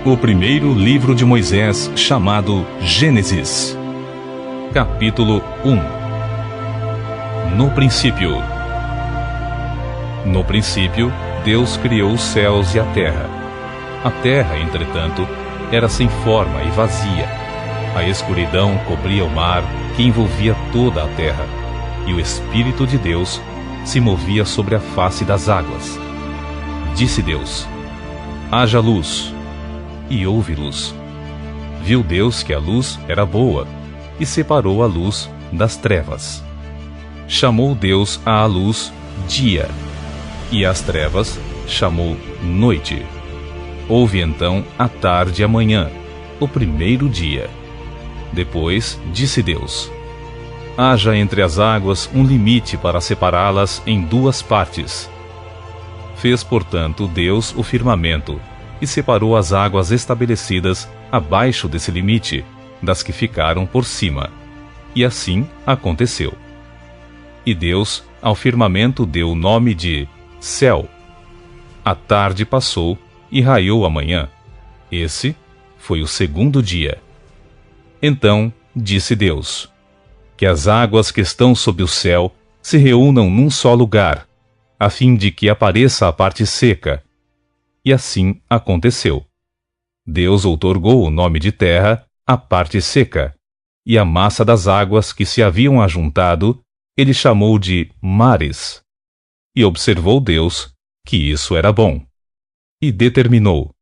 O primeiro livro de Moisés, chamado Gênesis. Capítulo 1. No princípio. No princípio, Deus criou os céus e a terra. A terra, entretanto, era sem forma e vazia. A escuridão cobria o mar que envolvia toda a terra, e o Espírito de Deus se movia sobre a face das águas. Disse Deus: haja luz. E houve luz. Viu Deus que a luz era boa, e separou a luz das trevas. Chamou Deus à luz dia, e às trevas chamou noite. Houve então a tarde e a manhã, o primeiro dia. Depois disse Deus: haja entre as águas um limite para separá-las em duas partes. Fez, portanto, Deus o firmamento, e separou as águas estabelecidas abaixo desse limite, das que ficaram por cima. E assim aconteceu. E Deus ao firmamento deu o nome de céu. A tarde passou e raiou a manhã. Esse foi o segundo dia. Então disse Deus: que as águas que estão sob o céu se reúnam num só lugar, a fim de que apareça a parte seca. E assim aconteceu. Deus outorgou o nome de terra à parte seca, e a massa das águas que se haviam ajuntado, ele chamou de mares. E observou Deus que isso era bom. E determinou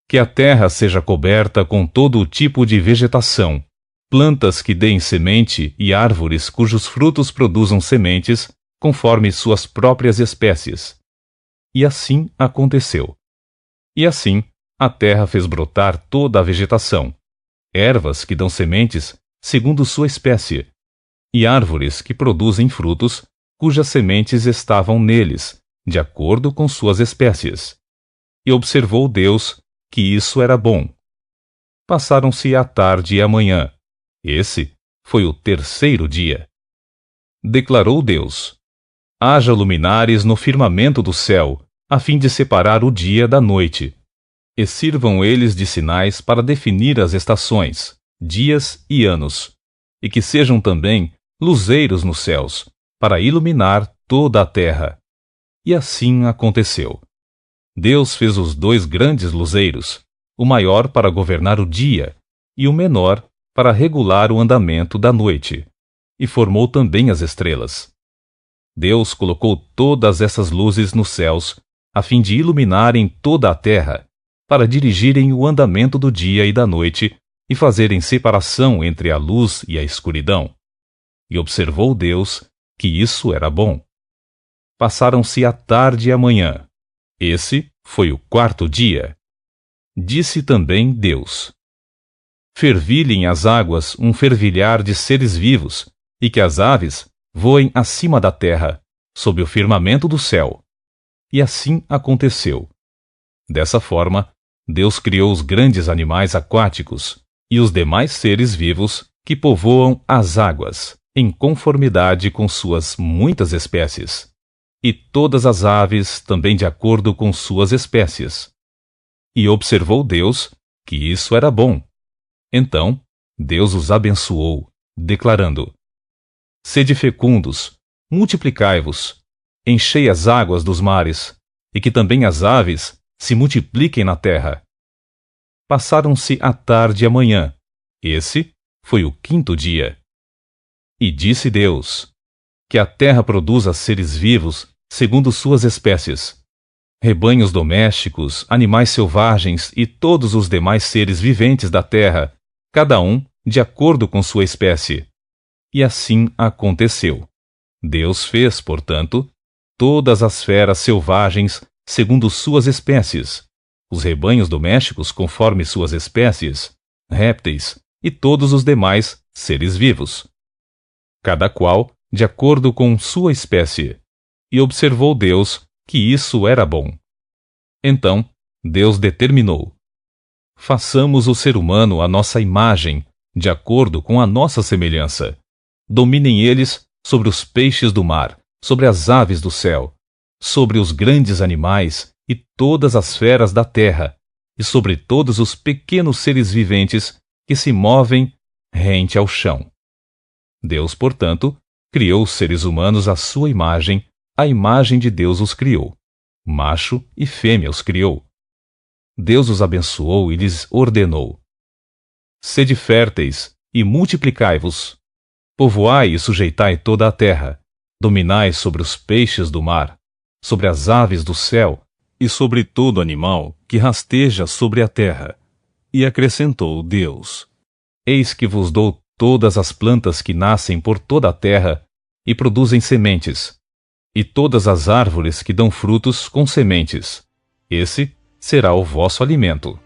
que a terra seja coberta com todo o tipo de vegetação, plantas que deem semente e árvores cujos frutos produzam sementes, conforme suas próprias espécies. E assim aconteceu. E assim a terra fez brotar toda a vegetação, ervas que dão sementes segundo sua espécie, e árvores que produzem frutos cujas sementes estavam neles, de acordo com suas espécies. E observou Deus que isso era bom. Passaram-se a tarde e a manhã. Esse foi o terceiro dia. Declarou Deus: haja luminares no firmamento do céu, a fim de separar o dia da noite. E sirvam eles de sinais para definir as estações, dias e anos, e que sejam também luzeiros nos céus, para iluminar toda a terra. E assim aconteceu. Deus fez os dois grandes luzeiros, o maior para governar o dia, e o menor para regular o andamento da noite, e formou também as estrelas. Deus colocou todas essas luzes nos céus, a fim de iluminarem toda a terra, para dirigirem o andamento do dia e da noite, e fazerem separação entre a luz e a escuridão. E observou Deus que isso era bom. Passaram-se a tarde e a manhã. Esse foi o quarto dia. Disse também Deus: fervilhem as águas um fervilhar de seres vivos, e que as aves voem acima da terra, sob o firmamento do céu. E assim aconteceu. Dessa forma, Deus criou os grandes animais aquáticos e os demais seres vivos que povoam as águas, em conformidade com suas muitas espécies, e todas as aves também de acordo com suas espécies. E observou Deus que isso era bom. Então Deus os abençoou, declarando: sede fecundos, multiplicai-vos, enchei as águas dos mares, e que também as aves se multipliquem na terra. Passaram-se a tarde e a manhã. Esse foi o quinto dia. E disse Deus: que a terra produza seres vivos segundo suas espécies, rebanhos domésticos, animais selvagens e todos os demais seres viventes da terra, cada um de acordo com sua espécie. E assim aconteceu. Deus fez, portanto, todas as feras selvagens segundo suas espécies, os rebanhos domésticos conforme suas espécies, répteis e todos os demais seres vivos, cada qual de acordo com sua espécie. E observou Deus que isso era bom. Então Deus determinou: façamos o ser humano à nossa imagem, de acordo com a nossa semelhança. Dominem eles sobre os peixes do mar, sobre as aves do céu, sobre os grandes animais e todas as feras da terra, e sobre todos os pequenos seres viventes que se movem rente ao chão. Deus, portanto, criou os seres humanos à sua imagem, a imagem de Deus os criou. Macho e fêmea os criou. Deus os abençoou e lhes ordenou: sede férteis e multiplicai-vos, povoai e sujeitai toda a terra, dominai sobre os peixes do mar, sobre as aves do céu e sobre todo animal que rasteja sobre a terra. E acrescentou Deus: eis que vos dou todas as plantas que nascem por toda a terra e produzem sementes, e todas as árvores que dão frutos com sementes. Esse será o vosso alimento.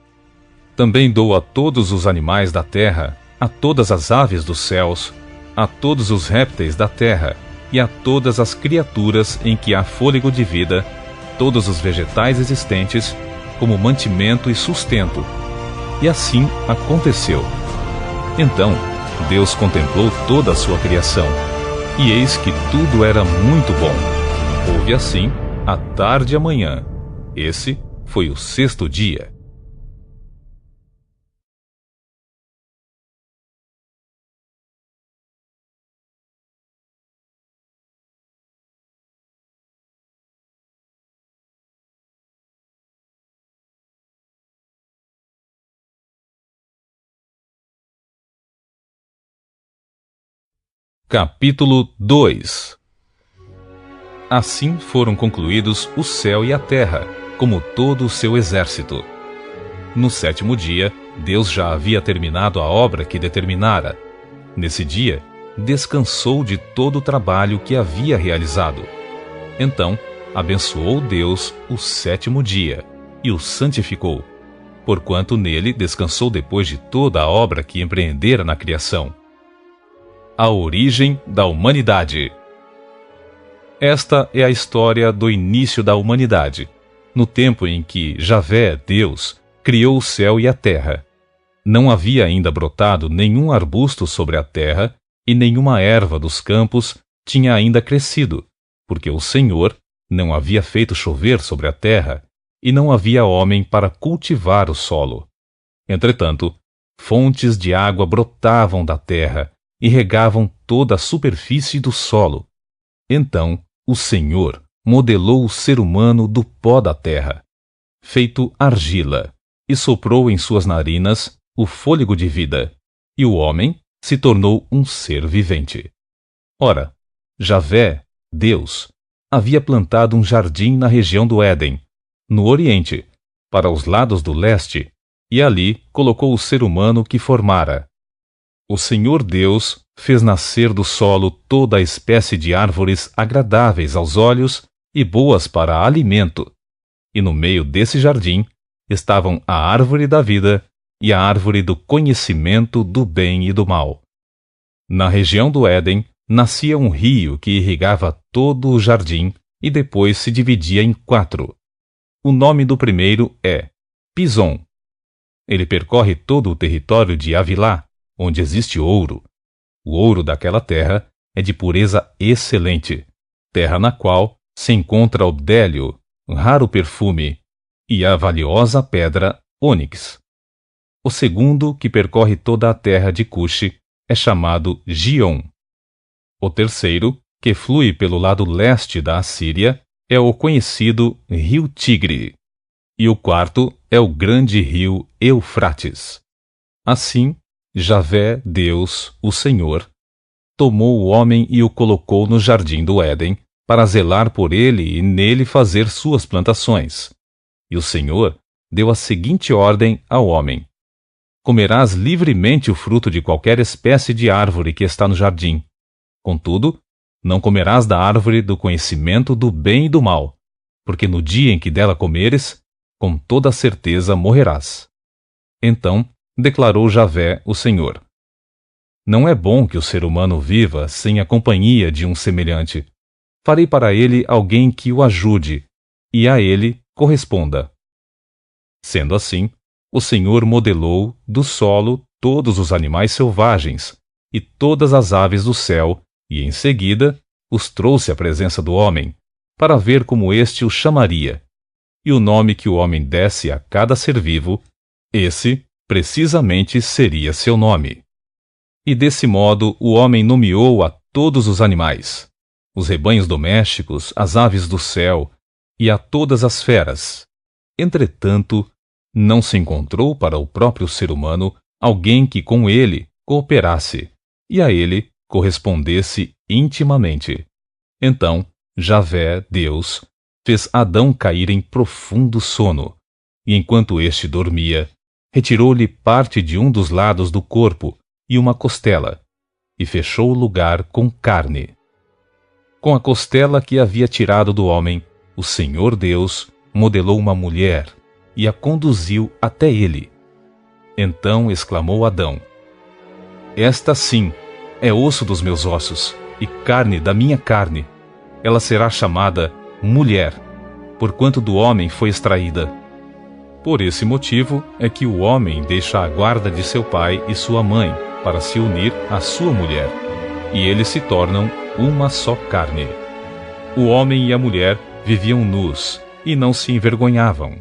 Também dou a todos os animais da terra, a todas as aves dos céus, a todos os répteis da terra e a todas as criaturas em que há fôlego de vida, todos os vegetais existentes, como mantimento e sustento. E assim aconteceu. Então Deus contemplou toda a sua criação, e eis que tudo era muito bom. Houve assim a tarde e a manhã. Esse foi o sexto dia. Capítulo 2. Assim foram concluídos o céu e a terra, como todo o seu exército. No sétimo dia, Deus já havia terminado a obra que determinara. Nesse dia, descansou de todo o trabalho que havia realizado. Então, abençoou Deus o sétimo dia e o santificou, porquanto nele descansou depois de toda a obra que empreendera na criação. A origem da humanidade. Esta é a história do início da humanidade, no tempo em que Javé, Deus, criou o céu e a terra. Não havia ainda brotado nenhum arbusto sobre a terra, e nenhuma erva dos campos tinha ainda crescido, porque o Senhor não havia feito chover sobre a terra, e não havia homem para cultivar o solo. Entretanto, fontes de água brotavam da terra, e regavam toda a superfície do solo. Então o Senhor modelou o ser humano do pó da terra, feito argila, e soprou em suas narinas o fôlego de vida, e o homem se tornou um ser vivente. Ora, Javé, Deus, havia plantado um jardim na região do Éden, no Oriente, para os lados do leste, e ali colocou o ser humano que formara. O Senhor Deus fez nascer do solo toda a espécie de árvores agradáveis aos olhos e boas para alimento. E no meio desse jardim estavam a árvore da vida e a árvore do conhecimento do bem e do mal. Na região do Éden nascia um rio que irrigava todo o jardim e depois se dividia em 4. O nome do primeiro é Pison. Ele percorre todo o território de Havilá, onde existe ouro. O ouro daquela terra é de pureza excelente, terra na qual se encontra o bdélio, um raro perfume, e a valiosa pedra ônix. O segundo, que percorre toda a terra de Cuxi, é chamado Gion. O terceiro, que flui pelo lado leste da Assíria, é o conhecido Rio Tigre. E o quarto é o grande rio Eufrates. Assim, Javé, Deus, o Senhor, tomou o homem e o colocou no jardim do Éden, para zelar por ele e nele fazer suas plantações. E o Senhor deu a seguinte ordem ao homem: comerás livremente o fruto de qualquer espécie de árvore que está no jardim. Contudo, não comerás da árvore do conhecimento do bem e do mal, porque no dia em que dela comeres, com toda certeza morrerás. Então declarou Javé, o Senhor: não é bom que o ser humano viva sem a companhia de um semelhante. Farei para ele alguém que o ajude, e a ele corresponda. Sendo assim, o Senhor modelou do solo todos os animais selvagens e todas as aves do céu, e em seguida os trouxe à presença do homem, para ver como este o chamaria. e o nome que o homem desse a cada ser vivo, esse, precisamente, seria seu nome. E desse modo o homem nomeou a todos os animais, os rebanhos domésticos, as aves do céu e a todas as feras. Entretanto, não se encontrou para o próprio ser humano alguém que com ele cooperasse e a ele correspondesse intimamente. Então, Javé, Deus, fez Adão cair em profundo sono, e enquanto este dormia, retirou-lhe parte de um dos lados do corpo e uma costela, e fechou o lugar com carne. Com a costela que havia tirado do homem, o Senhor Deus modelou uma mulher e a conduziu até ele. Então exclamou Adão: Esta sim é osso dos meus ossos e carne da minha carne. Ela será chamada mulher, porquanto do homem foi extraída. Por esse motivo é que o homem deixa a guarda de seu pai e sua mãe para se unir à sua mulher, e eles se tornam uma só carne. O homem e a mulher viviam nus e não se envergonhavam.